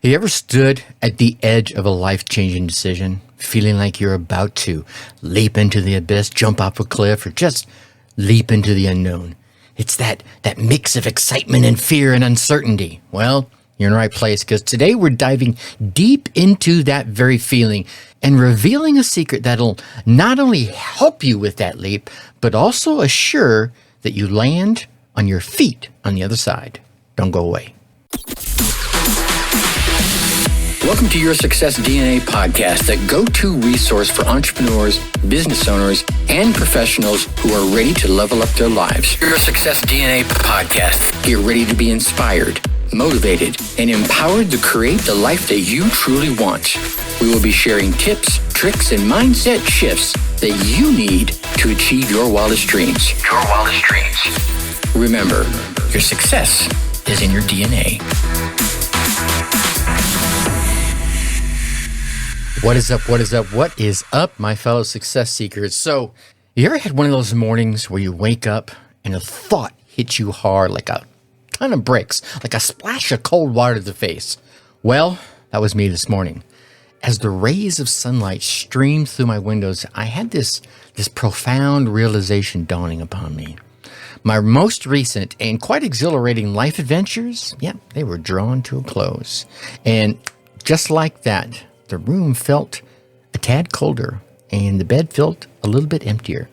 You ever stood at the edge of a life-changing decision, feeling like you're about to leap into the abyss, jump off a cliff, or just leap into the unknown? It's that mix of excitement and fear and uncertainty. Well, you're in the right place, because today we're diving deep into that very feeling and revealing a secret that'll not only help you with that leap, but also assure that you land on your feet on the other side. Don't go away. Welcome to Your Success DNA podcast, the go-to resource for entrepreneurs, business owners, and professionals who are ready to level up their lives. Your Success DNA podcast. Get ready to be inspired, motivated, and empowered to create the life that you truly want. We will be sharing tips, tricks, and mindset shifts that you need to achieve your wildest dreams. Remember, your success is in your DNA. What is up? What is up, my fellow success seekers? So, you ever had one of those mornings where you wake up and a thought hits you hard like a ton of bricks, like a splash of cold water to the face? Well, that was me this morning. As the rays of sunlight streamed through my windows, I had this profound realization dawning upon me. My most recent and quite exhilarating life adventures, they were drawn to a close. And just like that, the room felt a tad colder and the bed felt a little bit emptier.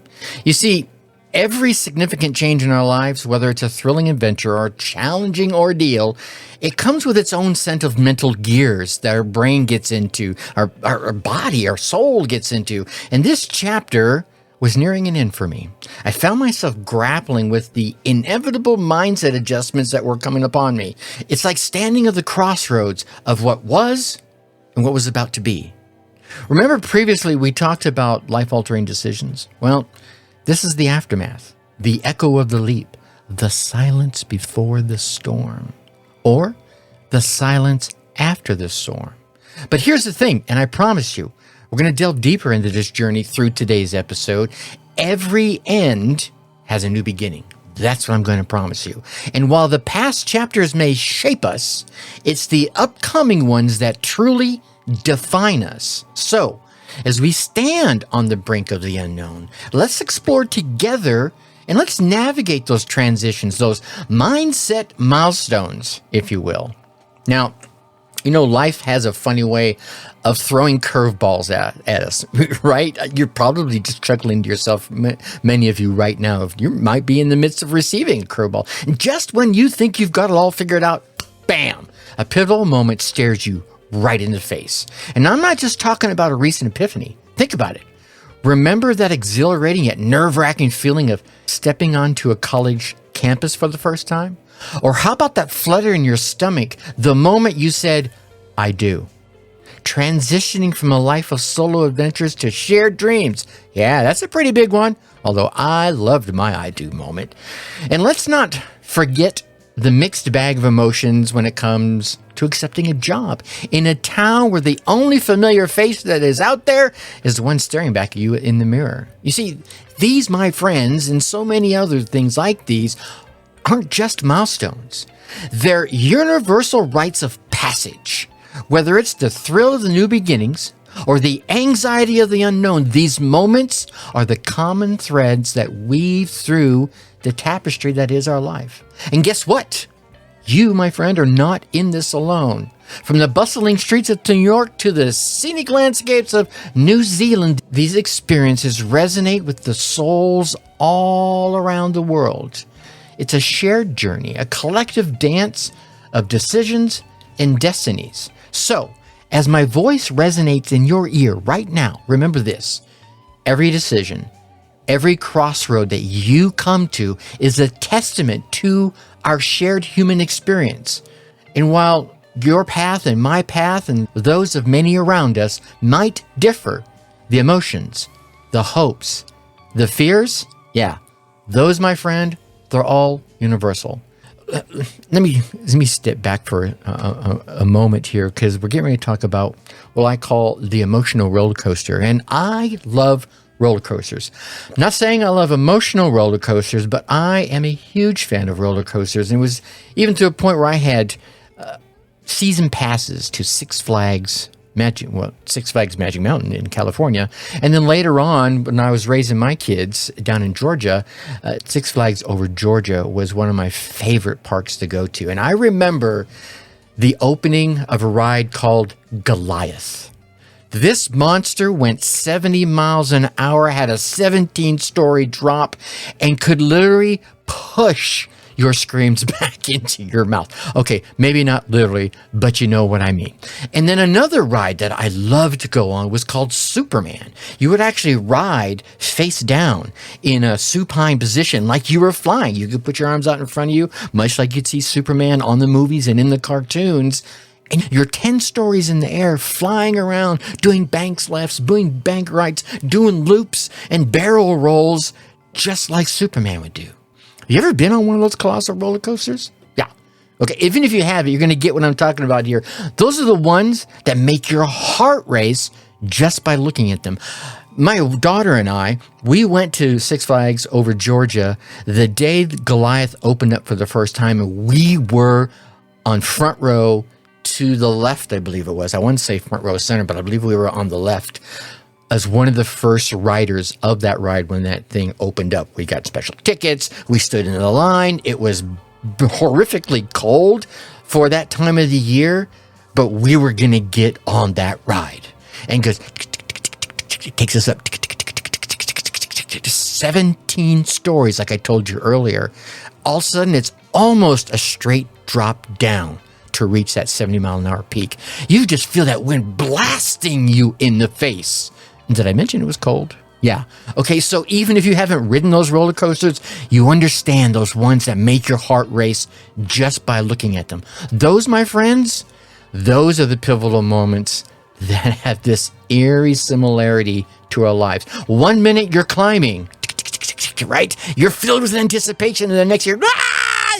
You see, every significant change in our lives, whether it's a thrilling adventure or a challenging ordeal, it comes with its own set of mental gears that our brain gets into, our body, our soul gets into. And this chapter was nearing an end for me. I found myself grappling with the inevitable mindset adjustments that were coming upon me. It's like standing at the crossroads of what was and what was about to be. Remember previously we talked about life-altering decisions? Well, this is the aftermath, the echo of the leap, the silence before the storm, or the silence after the storm. But here's the thing, and I promise you, we're going to delve deeper into this journey through today's episode. Every end has a new beginning. That's what I'm going to promise you. And while the past chapters may shape us, it's the upcoming ones that truly define us. So, as we stand on the brink of the unknown, let's explore together and let's navigate those transitions, those mindset milestones, if you will. Now, you know, life has a funny way of throwing curveballs at us, right? You're probably just chuckling to yourself, many of you right now. You might be in the midst of receiving a curveball. And just when you think you've got it all figured out, bam, a pivotal moment stares you right in the face. And I'm not just talking about a recent epiphany. Think about it. Remember that exhilarating yet nerve-wracking feeling of stepping onto a college campus for the first time? Or how about that flutter in your stomach the moment you said, I do? Transitioning from a life of solo adventures to shared dreams. Yeah, that's a pretty big one, although I loved my I do moment. And let's not forget the mixed bag of emotions when it comes to accepting a job in a town where the only familiar face that is out there is the one staring back at you in the mirror. You see, these, my friends, and so many other things like these aren't just milestones. They're universal rites of passage. Whether it's the thrill of the new beginnings or the anxiety of the unknown, these moments are the common threads that weave through the tapestry that is our life. And guess what? You, my friend, are not in this alone. From the bustling streets of New York to the scenic landscapes of New Zealand, these experiences resonate with the souls all around the world. It's a shared journey, a collective dance of decisions and destinies. So, as my voice resonates in your ear right now, remember this. Every decision, every crossroad that you come to is a testament to our shared human experience. And while your path and my path and those of many around us might differ, the emotions, the hopes, the fears, those, my friend, they're all universal. Let me step back for a moment here, because we're getting ready to talk about what I call the emotional roller coaster. And I love roller coasters. I'm not saying I love emotional roller coasters, but I am a huge fan of roller coasters. And it was even to a point where I had season passes to Six Flags Magic Mountain in California. And then later on, when I was raising my kids down in Georgia, Six Flags Over Georgia was one of my favorite parks to go to. And I remember the opening of a ride called Goliath. This monster went 70 miles an hour, had a 17-story drop, and could literally push your screams back into your mouth. Okay, maybe not literally, but you know what I mean. And then another ride that I loved to go on was called Superman. You would actually ride face down in a supine position like you were flying. You could put your arms out in front of you, much like you'd see Superman on the movies and in the cartoons. And you're 10 stories in the air, flying around, doing bank lefts, doing bank rights, doing loops and barrel rolls, just like Superman would do. Have you ever been on one of those colossal roller coasters? Yeah. Okay, even if you have it, you're going to get what I'm talking about here. Those are the ones that make your heart race just by looking at them. My daughter and I, we went to Six Flags Over Georgia the day Goliath opened up for the first time, and we were on front row to the left, I believe it was. I wouldn't say front row center, but I believe we were on the left as one of the first riders of that ride when that thing opened up. We got special tickets. We stood in the line. It was horrifically cold for that time of the year, but we were going to get on that ride. And goes, it takes us up 17 stories, like I told you earlier. All of a sudden, it's almost a straight drop down to reach that 70-mile-an-hour peak. You just feel that wind blasting you in the face. Did I mention it was cold? Yeah. Okay, so even if you haven't ridden those roller coasters, you understand those ones that make your heart race just by looking at them. Those, my friends, those are the pivotal moments that have this eerie similarity to our lives. 1 minute you're climbing, right? You're filled with anticipation, and the next year,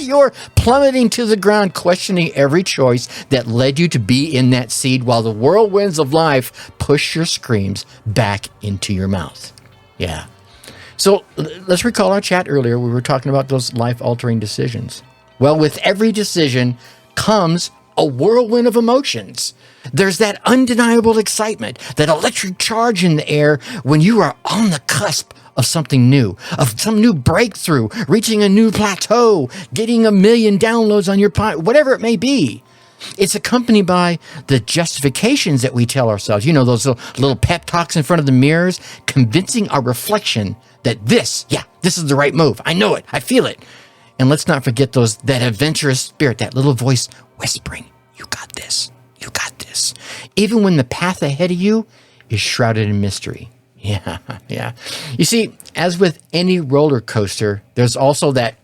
you're plummeting to the ground, questioning every choice that led you to be in that seat, while the whirlwinds of life push your screams back into your mouth. Yeah. So let's recall our chat earlier. We were talking about those life-altering decisions. Well, with every decision comes a whirlwind of emotions. There's that undeniable excitement, that electric charge in the air when you are on the cusp of something new, of some new breakthrough, reaching a new plateau, getting 1 million downloads on your whatever it may be. It's accompanied by the justifications that we tell ourselves. You know, those little pep talks in front of the mirrors, convincing our reflection that this is the right move. I know it. I feel it. And let's not forget that adventurous spirit, that little voice whispering, you got this. You got this. Even when the path ahead of you is shrouded in mystery. Yeah. You see, as with any roller coaster, there's also that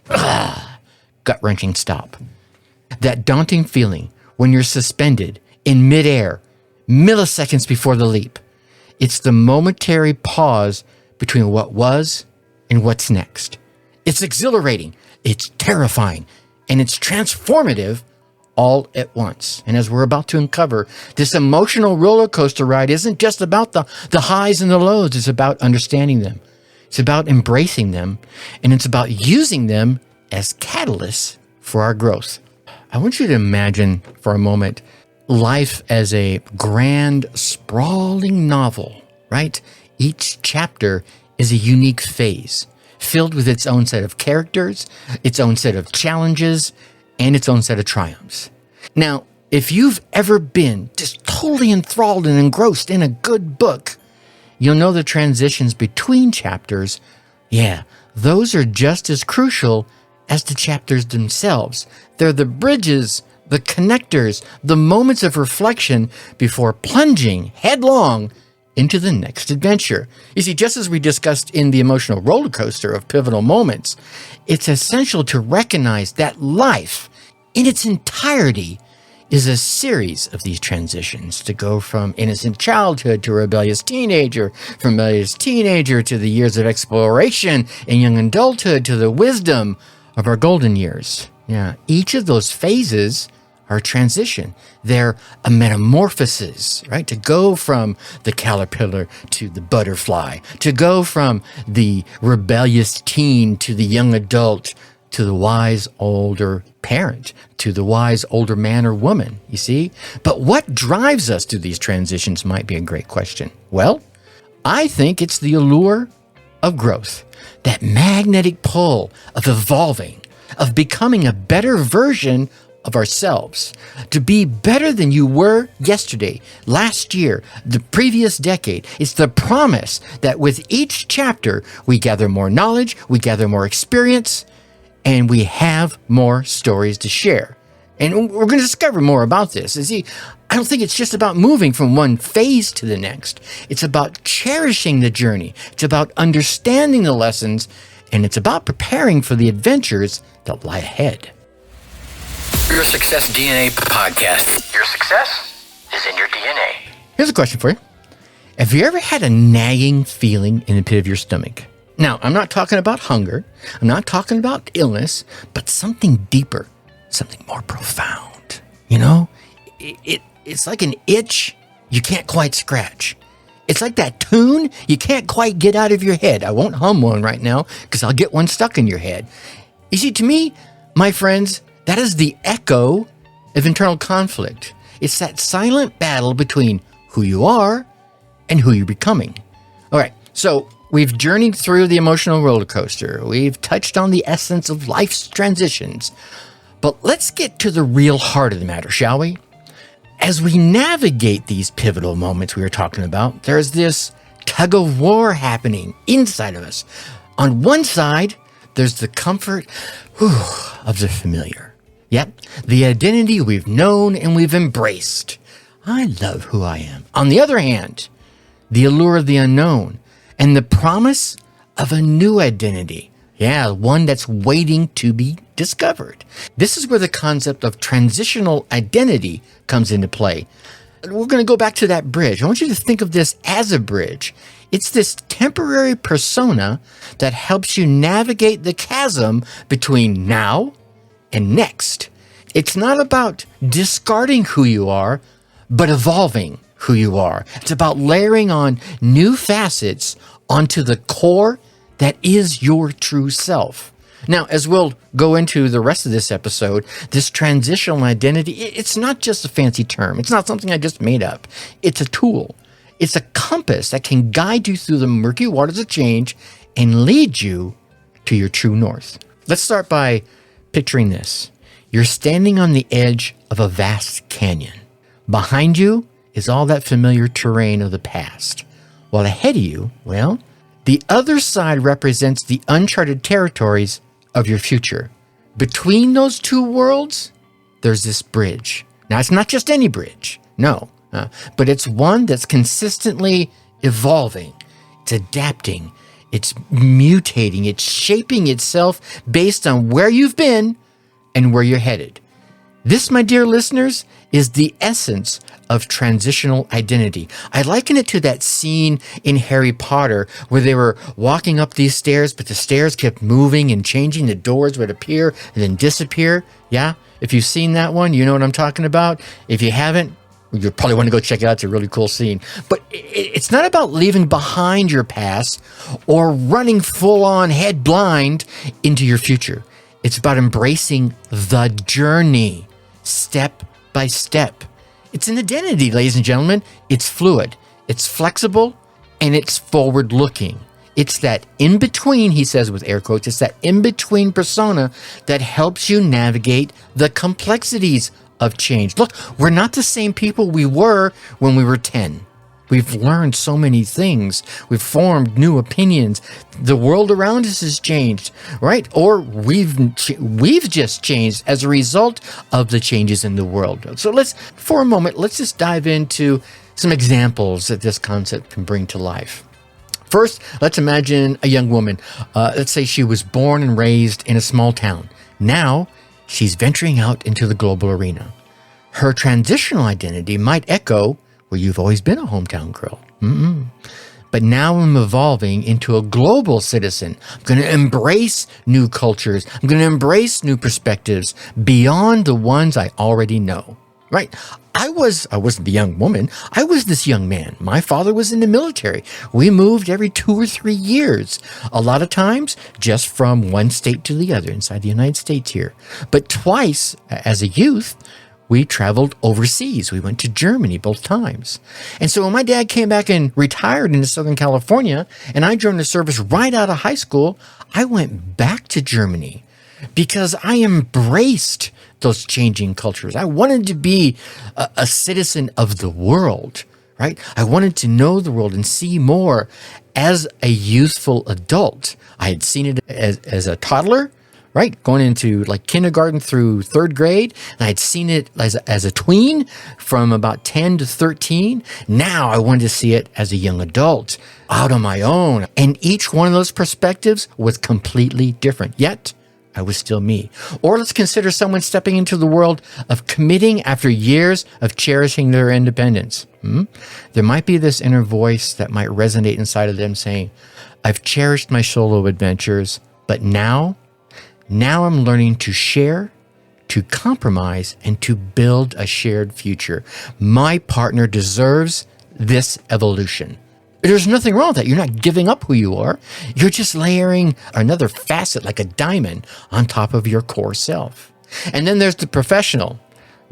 gut-wrenching stop. That daunting feeling when you're suspended in midair, milliseconds before the leap. It's the momentary pause between what was and what's next. It's exhilarating, it's terrifying, and it's transformative all at once. And as we're about to uncover, this emotional roller coaster ride isn't just about the highs and the lows. It's about understanding them. It's about embracing them. And it's about using them as catalysts for our growth. I want you to imagine for a moment life as a grand, sprawling novel, right? Each chapter is a unique phase, filled with its own set of characters, its own set of challenges, and its own set of triumphs. Now, if you've ever been just totally enthralled and engrossed in a good book, you'll know the transitions between chapters, those are just as crucial as the chapters themselves. They're the bridges, the connectors, the moments of reflection before plunging headlong into the next adventure. You see, just as we discussed in the emotional roller coaster of pivotal moments, it's essential to recognize that life in its entirety is a series of these transitions, to go from innocent childhood to rebellious teenager, from rebellious teenager to the years of exploration and young adulthood to the wisdom of our golden years. Yeah, each of those phases are a transition. They're a metamorphosis, right? To go from the caterpillar to the butterfly, to go from the rebellious teen to the young adult, to the wise older parent, to the wise older man or woman, you see? But what drives us to these transitions might be a great question. Well, I think it's the allure of growth, that magnetic pull of evolving, of becoming a better version of ourselves, to be better than you were yesterday, last year, the previous decade. It's the promise that with each chapter, we gather more knowledge, we gather more experience, and we have more stories to share. And we're going to discover more about this. And see, I don't think it's just about moving from one phase to the next. It's about cherishing the journey. It's about understanding the lessons, and it's about preparing for the adventures that lie ahead. Your Success DNA podcast. Your success is in your DNA. Here's a question for you. Have you ever had a nagging feeling in the pit of your stomach? Now, I'm not talking about hunger. I'm not talking about illness, but something deeper, something more profound. You know, it's like an itch you can't quite scratch. It's like that tune you can't quite get out of your head. I won't hum one right now because I'll get one stuck in your head. You see, to me, my friends, that is the echo of internal conflict. It's that silent battle between who you are and who you're becoming. All right, so we've journeyed through the emotional roller coaster. We've touched on the essence of life's transitions. But let's get to the real heart of the matter, shall we? As we navigate these pivotal moments we were talking about, there's this tug of war happening inside of us. On one side, there's the comfort of the familiar. Yep, the identity we've known and we've embraced. I love who I am. On the other hand, the allure of the unknown and the promise of a new identity. Yeah, one that's waiting to be discovered. This is where the concept of transitional identity comes into play. We're going to go back to that bridge. I want you to think of this as a bridge. It's this temporary persona that helps you navigate the chasm between now and next. It's not about discarding who you are, but evolving who you are. It's about layering on new facets onto the core that is your true self. Now, as we'll go into the rest of this episode, this transitional identity, it's not just a fancy term. It's not something I just made up. It's a tool. It's a compass that can guide you through the murky waters of change and lead you to your true north. Let's start by picturing this. You're standing on the edge of a vast canyon. Behind you is all that familiar terrain of the past. While ahead of you, well, the other side represents the uncharted territories of your future. Between those two worlds, there's this bridge. Now, it's not just any bridge, no, but it's one that's consistently evolving. It's adapting. It's mutating. It's shaping itself based on where you've been and where you're headed. This, my dear listeners, is the essence of transitional identity. I liken it to that scene in Harry Potter where they were walking up these stairs, but the stairs kept moving and changing. The doors would appear and then disappear. Yeah? If you've seen that one, you know what I'm talking about. If you haven't, you probably want to go check it out. It's a really cool scene. But it's not about leaving behind your past or running full on head blind into your future. It's about embracing the journey, step by step. It's an identity, ladies and gentlemen. It's fluid, it's flexible, and it's forward-looking. It's that in-between, he says with air quotes, it's that in-between persona that helps you navigate the complexities of change. Look, we're not the same people we were when we were 10. We've learned so many things. We've formed new opinions. The world around us has changed, right? Or we've just changed as a result of the changes in the world. So for a moment, let's just dive into some examples that this concept can bring to life. First, let's imagine a young woman. Let's say she was born and raised in a small town. Now, she's venturing out into the global arena. Her transitional identity might echo, well, you've always been a hometown girl. But now I'm evolving into a global citizen. I'm going to embrace new cultures. I'm going to embrace new perspectives beyond the ones I already know. right? I wasn't the young woman. I was this young man. My father was in the military. We moved every 2 or 3 years. A lot of times just from one state to the other inside the United States here. But twice as a youth, we traveled overseas. We went to Germany both times. And so when my dad came back and retired into Southern California, and I joined the service right out of high school, I went back to Germany because I embraced those changing cultures. I wanted to be a citizen of the world, right? I wanted to know the world and see more as a youthful adult. I had seen it as a toddler, right? Going into like kindergarten through 3rd grade. And I'd seen it as a tween from about 10 to 13. Now I wanted to see it as a young adult out on my own. And each one of those perspectives was completely different. Yet I was still me. Or let's consider someone stepping into the world of committing after years of cherishing their independence. There might be this inner voice that might resonate inside of them saying, I've cherished my solo adventures, but now I'm learning to share, to compromise, and to build a shared future. My partner deserves this evolution. There's nothing wrong with that. You're not giving up who you are. You're just layering another facet like a diamond on top of your core self. And then there's the professional.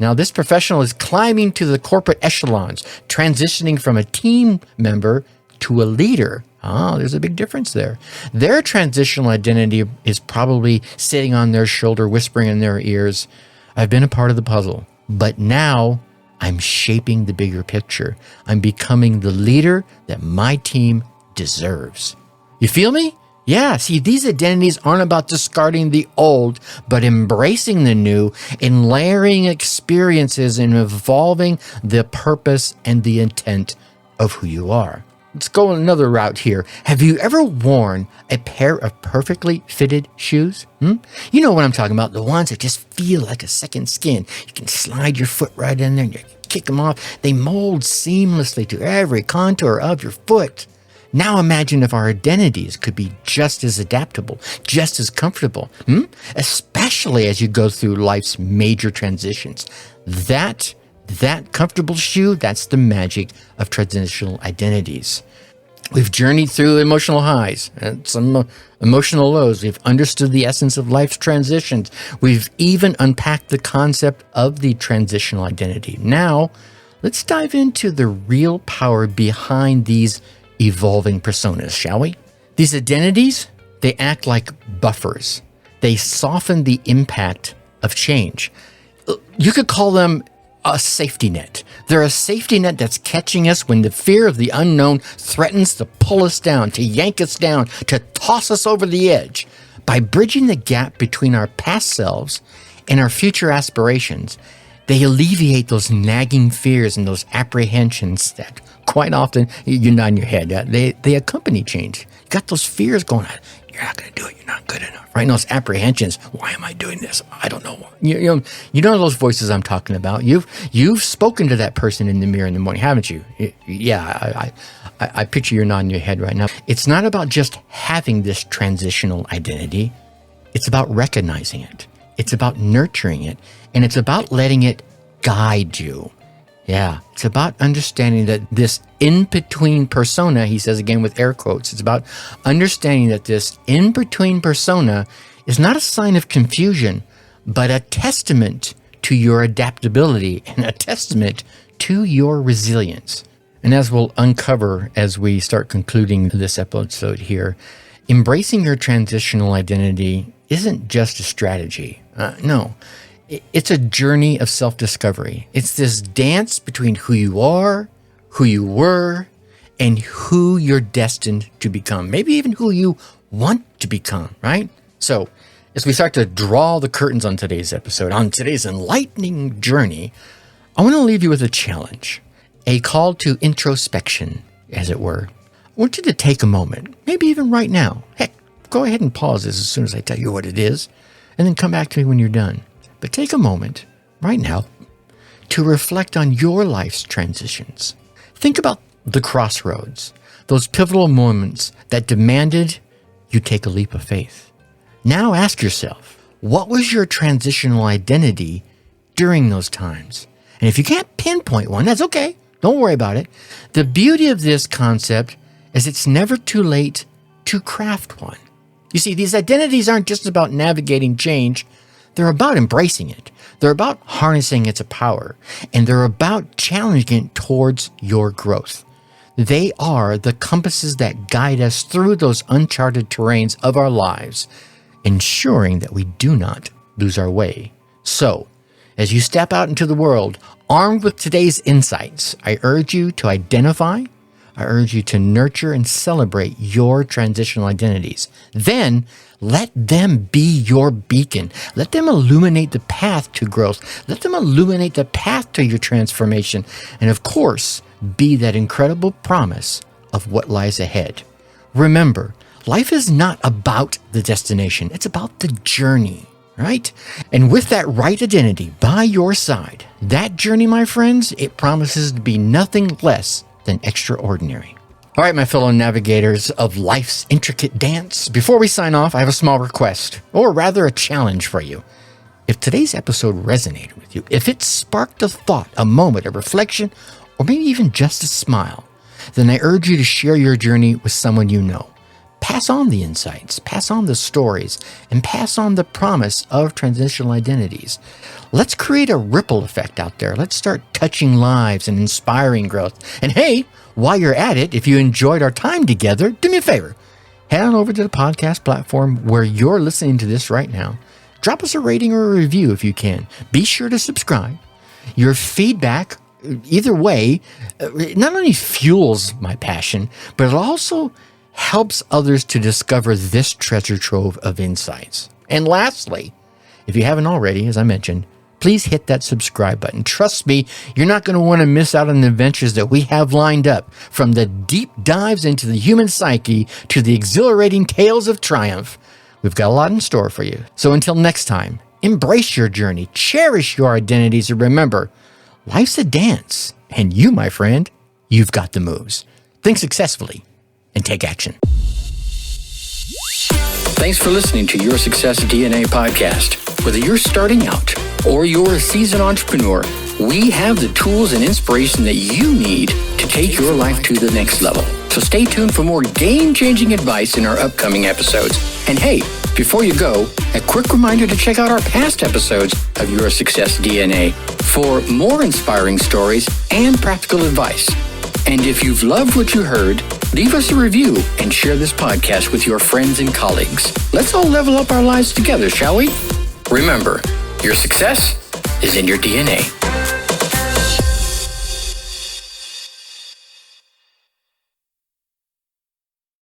Now, this professional is climbing to the corporate echelons, transitioning from a team member to a leader. There's a big difference there. Their transitional identity is probably sitting on their shoulder, whispering in their ears, I've been a part of the puzzle, but now I'm shaping the bigger picture. I'm becoming the leader that my team deserves. You feel me? Yeah, see, these identities aren't about discarding the old, but embracing the new and layering experiences and evolving the purpose and the intent of who you are. Let's go another route here. Have you ever worn a pair of perfectly fitted shoes? You know what I'm talking about, the ones that just feel like a second skin. You can slide your foot right in there and you kick them off. They mold seamlessly to every contour of your foot. Now imagine if our identities could be just as adaptable, just as comfortable, especially as you go through life's major transitions. That comfortable shoe, that's the magic of transitional identities. We've journeyed through emotional highs and some emotional lows. We've understood the essence of life's transitions. We've even unpacked the concept of the transitional identity. Now, let's dive into the real power behind these evolving personas, shall we? These identities, they act like buffers. They soften the impact of change. You could call them a safety net. They're a safety net that's catching us when the fear of the unknown threatens to pull us down, to yank us down, to toss us over the edge. By bridging the gap between our past selves and our future aspirations, they alleviate those nagging fears and those apprehensions that quite often, you're nodding your head, they accompany change. You got those fears going on. You're not going to do it. You're not good enough. Right? And those apprehensions. Why am I doing this? I don't know. You know those voices I'm talking about. You've spoken to that person in the mirror in the morning, haven't you? Yeah, I picture you nodding your head right now. It's not about just having this transitional identity. It's about recognizing it. It's about nurturing it. And it's about letting it guide you. Yeah, it's about understanding that this in-between persona, he says again with air quotes, it's about understanding that this in-between persona is not a sign of confusion, but a testament to your adaptability and a testament to your resilience. And as we'll uncover as we start concluding this episode here, embracing your transitional identity isn't just a strategy. No. It's a journey of self-discovery. It's this dance between who you are, who you were, and who you're destined to become. Maybe even who you want to become, right? So as we start to draw the curtains on today's episode, on today's enlightening journey, I want to leave you with a challenge, a call to introspection, as it were. I want you to take a moment, maybe even right now. Heck, go ahead and pause this as soon as I tell you what it is, and then come back to me when you're done. But take a moment right now to reflect on your life's transitions. Think about the crossroads, those pivotal moments that demanded you take a leap of faith. Now ask yourself, what was your transitional identity during those times? And if you can't pinpoint one, that's okay. Don't worry about it. The beauty of this concept is it's never too late to craft one. You see, these identities aren't just about navigating change. They're about embracing it. They're about harnessing its power. And they're about challenging it towards your growth. They are the compasses that guide us through those uncharted terrains of our lives, ensuring that we do not lose our way. So, as you step out into the world, armed with today's insights, I urge you to identify, I urge you to nurture and celebrate your transitional identities. Then, let them be your beacon. Let them illuminate the path to growth. Let them illuminate the path to your transformation. And of course, be that incredible promise of what lies ahead. Remember, life is not about the destination. It's about the journey, right? And with that right identity by your side, that journey, my friends, it promises to be nothing less than extraordinary. All right, my fellow navigators of life's intricate dance, before we sign off, I have a small request, or rather a challenge for you. If today's episode resonated with you, if it sparked a thought, a moment, a reflection, or maybe even just a smile, then I urge you to share your journey with someone you know. Pass on the insights, pass on the stories, and pass on the promise of transitional identities. Let's create a ripple effect out there. Let's start touching lives and inspiring growth. And hey, while you're at it, if you enjoyed our time together, do me a favor. Head on over to the podcast platform where you're listening to this right now. Drop us a rating or a review if you can. Be sure to subscribe. Your feedback, either way, not only fuels my passion, but it also helps others to discover this treasure trove of insights. And lastly, if you haven't already, as I mentioned, please hit that subscribe button. Trust me, you're not going to want to miss out on the adventures that we have lined up, from the deep dives into the human psyche to the exhilarating tales of triumph. We've got a lot in store for you. So until next time, embrace your journey, cherish your identities, and remember, life's a dance, and you, my friend, you've got the moves. Think successfully and take action. Thanks for listening to Your Success DNA podcast. Whether you're starting out or you're a seasoned entrepreneur, we have the tools and inspiration that you need to take your life to the next level. So stay tuned for more game-changing advice in our upcoming episodes. And hey, before you go, a quick reminder to check out our past episodes of Your Success DNA for more inspiring stories and practical advice. And if you've loved what you heard, leave us a review and share this podcast with your friends and colleagues. Let's all level up our lives together, shall we? Remember, your success is in your DNA.